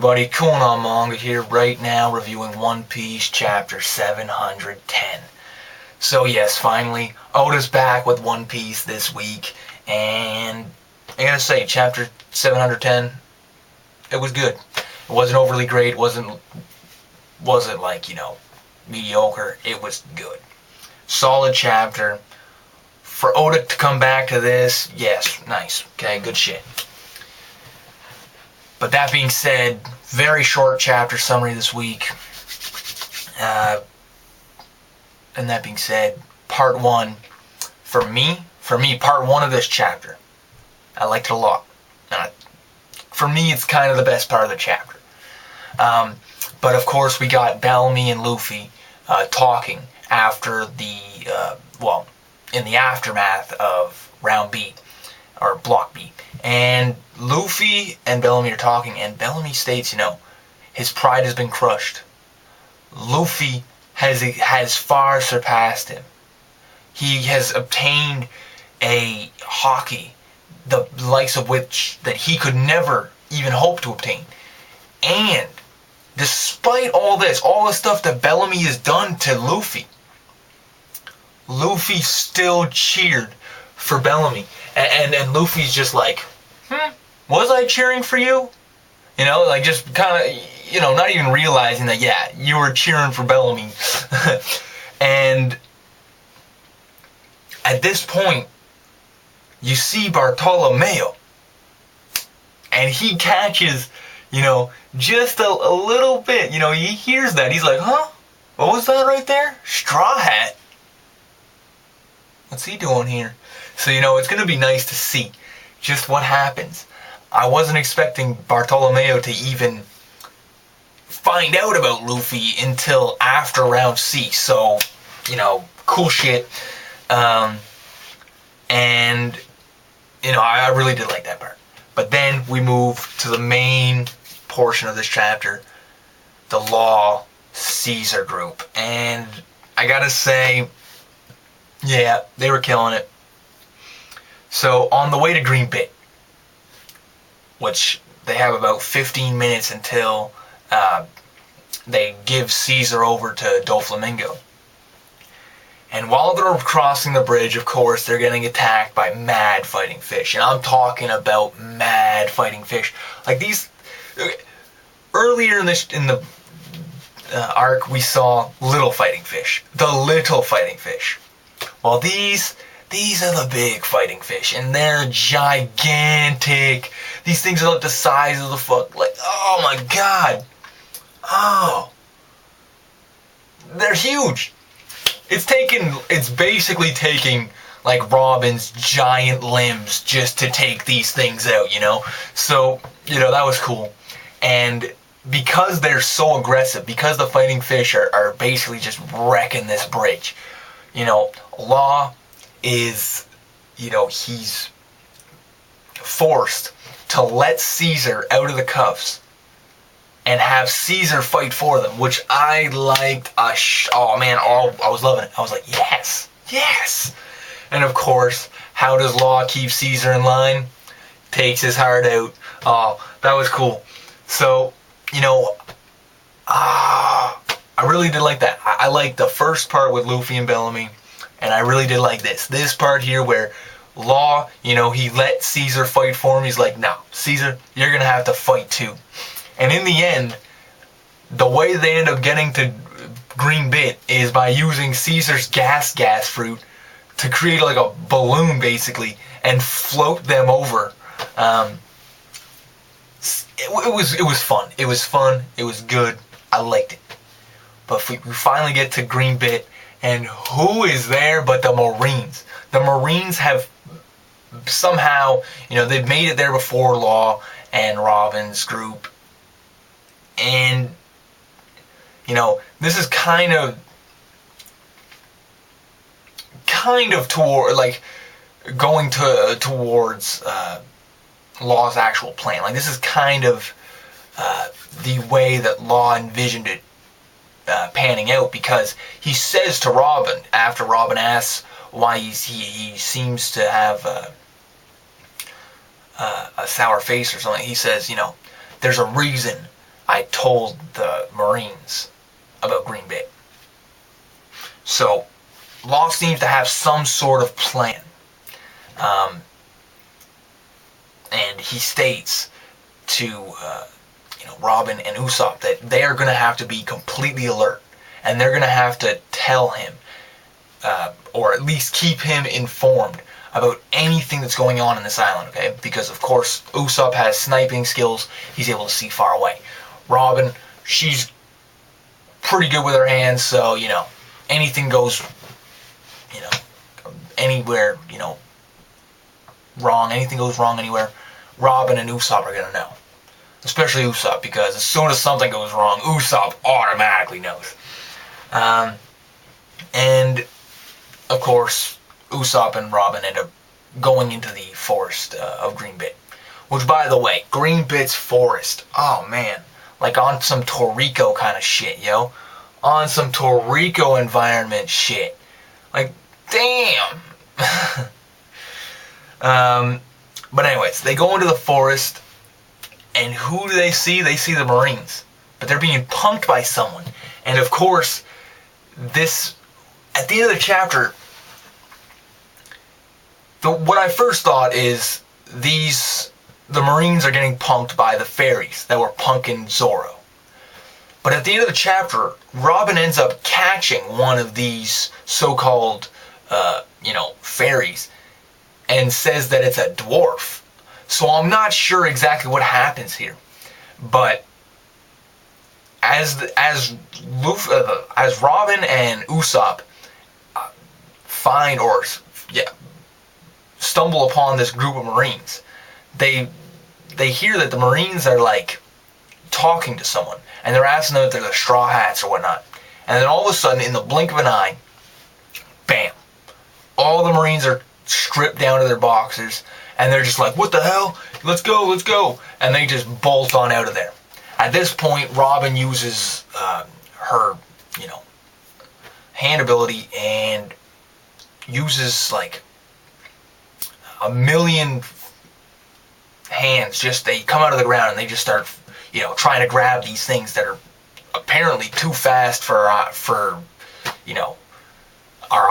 Buddy, Cool on Manga here right now, reviewing One Piece chapter 710. So yes, finally, Oda's back with One Piece this week, and I gotta say, chapter 710, it was good. It wasn't overly great, wasn't like, mediocre. It was good. Solid chapter. For Oda to come back to this, yes, nice. Okay, good shit. But that being said, very short chapter summary this week. And that being said, part one, for me, part one of this chapter, I liked it a lot. For me, it's kind of the best part of the chapter. But of course, we got Bellamy and Luffy talking after in the aftermath of Round B, or Block B. And Luffy and Bellamy are talking, and Bellamy states, his pride has been crushed. Luffy has far surpassed him. He has obtained a haki, the likes of which that he could never even hope to obtain. And despite all the stuff that Bellamy has done to Luffy, Luffy still cheered for Bellamy. And Luffy's just like, was I cheering for you? Just kind of, not even realizing that, yeah, you were cheering for Bellamy. And at this point, you see Bartolomeo. And he catches, just a little bit. He hears that. He's like, huh? What was that right there? Straw Hat? What's he doing here? So, it's going to be nice to see just what happens. I wasn't expecting Bartolomeo to even find out about Luffy until after round C. So, cool shit. And, I really did like that part. But then we move to the main portion of this chapter, the Law Caesar group. And I gotta say, yeah, they were killing it. So, on the way to Green Bit, which they have about 15 minutes until they give Caesar over to Doflamingo. And while they're crossing the bridge, of course, they're getting attacked by mad fighting fish. And I'm talking about mad fighting fish. Like these, earlier in the arc, we saw little fighting fish. The little fighting fish. Well, these are the big fighting fish, and they're gigantic. These things are like the size of the oh my god. Oh. They're huge. It's basically taking like Robin's giant limbs just to take these things out, So, that was cool. And because they're so aggressive, because the fighting fish are basically just wrecking this bridge, Law is, he's forced to let Caesar out of the cuffs and have Caesar fight for them, which I liked. I was loving it. I was like, yes. And of course, how does Law keep Caesar in line? Takes his heart out. Oh, that was cool. So, I really did like that. I liked the first part with Luffy and Bellamy, and I really did like this part here where Law, he let Caesar fight for him. He's like, no, Caesar, you're going to have to fight too. And in the end, the way they end up getting to Green Bit is by using Caesar's gas fruit to create like a balloon, basically, and float them over. It was fun. It was fun. It was good. I liked it. But we finally get to Green Bit, and who is there but the Marines? The Marines have somehow, they've made it there before Law and Robin's group. And, this is kind of toward, like, going towards Law's actual plan. Like, this is kind of the way that Law envisioned it panning out, because he says to Robin, after Robin asks why he seems to have a sour face or something, he says, there's a reason I told the Marines about Green Bay. So, Law seems to have some sort of plan. And he states to Robin and Usopp that they are going to have to be completely alert. And they're going to have to tell him, or at least keep him informed about anything that's going on in this island, okay? Because, of course, Usopp has sniping skills. He's able to see far away. Robin, she's pretty good with her hands, so, anything goes, anywhere, wrong, anything goes wrong anywhere, Robin and Usopp are going to know. Especially Usopp, because as soon as something goes wrong, Usopp automatically knows. And, of course, Usopp and Robin end up going into the forest of Green Bit. Which, by the way, Green Bit's forest, oh man, like on some Toriko kind of shit, yo. On some Toriko environment shit. Like, damn. But anyways, they go into the forest, and who do they see? They see the Marines. But they're being punked by someone. And of course, this, at the end of the chapter, what I first thought is the Marines are getting punked by the fairies that were punking Zoro. But at the end of the chapter, Robin ends up catching one of these so-called, fairies, and says that it's a dwarf. So I'm not sure exactly what happens here. But as Robin and Usopp stumble upon this group of Marines, they hear that the Marines are like talking to someone, and they're asking them if they're the Straw Hats or whatnot. And then all of a sudden, in the blink of an eye, bam, all the Marines are stripped down to their boxers, and they're just like, what the hell? Let's go. And they just bolt on out of there. At this point, Robin uses her, hand ability and uses like a million hands. They come out of the ground and they just start, trying to grab these things that are apparently too fast for our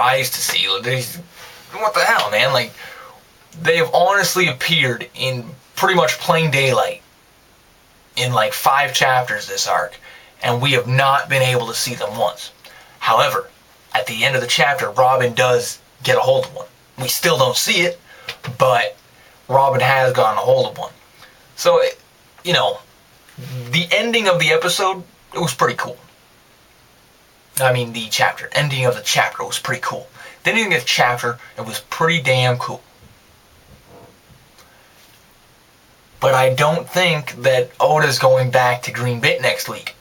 eyes to see. What the hell, man? Like, they have honestly appeared in pretty much plain daylight in like 5 chapters this arc, and we have not been able to see them once. However, at the end of the chapter, Robin does get a hold of one. We still don't see it, but Robin has gotten a hold of one. So, the ending of the episode, it was pretty cool. I mean, the ending of the chapter was pretty cool. The ending of the chapter, it was pretty damn cool. But I don't think that Oda's going back to Green Bit next week.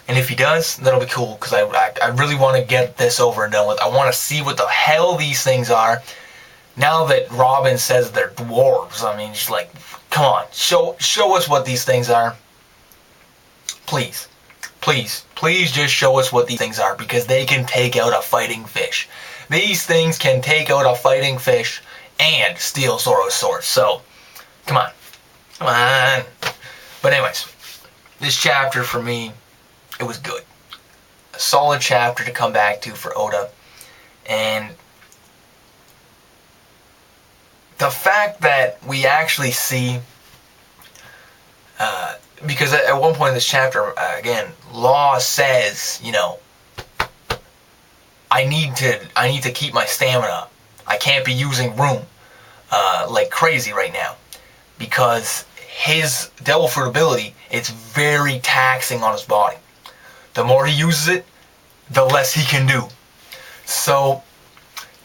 And if he does, that'll be cool, because I really want to get this over and done with. I want to see what the hell these things are. Now that Robin says they're dwarves, I mean, just like, come on, show us what these things are. Please just show us what these things are, because they can take out a fighting fish. These things can take out a fighting fish and steal Zoro's sword. So, come on. But anyways, this chapter for me, it was good. A solid chapter to come back to for Oda. And the fact that we actually see, because at one point in this chapter, again, Law says, I need to keep my stamina up. I can't be using room like crazy right now, because his Devil Fruit ability, it's very taxing on his body. The more he uses it, the less he can do. So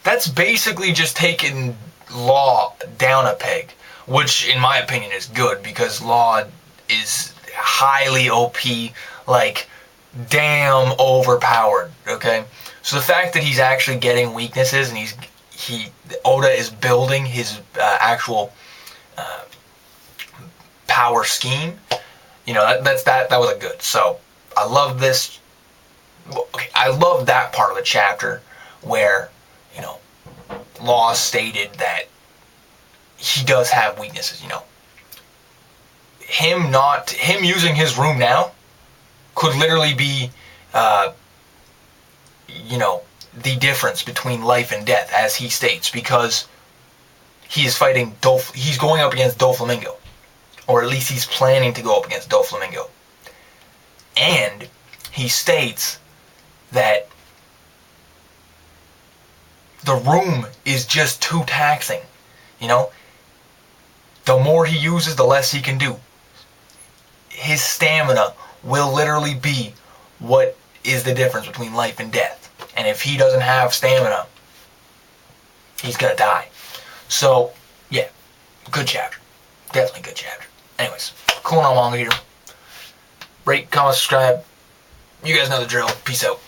that's basically just taking Law down a peg, which in my opinion is good, because Law is highly OP, like damn overpowered, okay? So the fact that he's actually getting weaknesses, and Oda is building his actual power scheme, that was a good. So I love this. Okay, I love that part of the chapter where Law stated that he does have weaknesses. him using his room now could literally be, the difference between life and death, as he states, because he is fighting he's going up against Doflamingo, or at least he's planning to go up against Doflamingo. And he states that the room is just too taxing. The more he uses, the less he can do. His stamina will literally be what is the difference between life and death. And if he doesn't have stamina, he's gonna die. So, yeah, good chapter. Definitely good chapter. Anyways, cool on manga here. Rate, comment, subscribe. You guys know the drill. Peace out.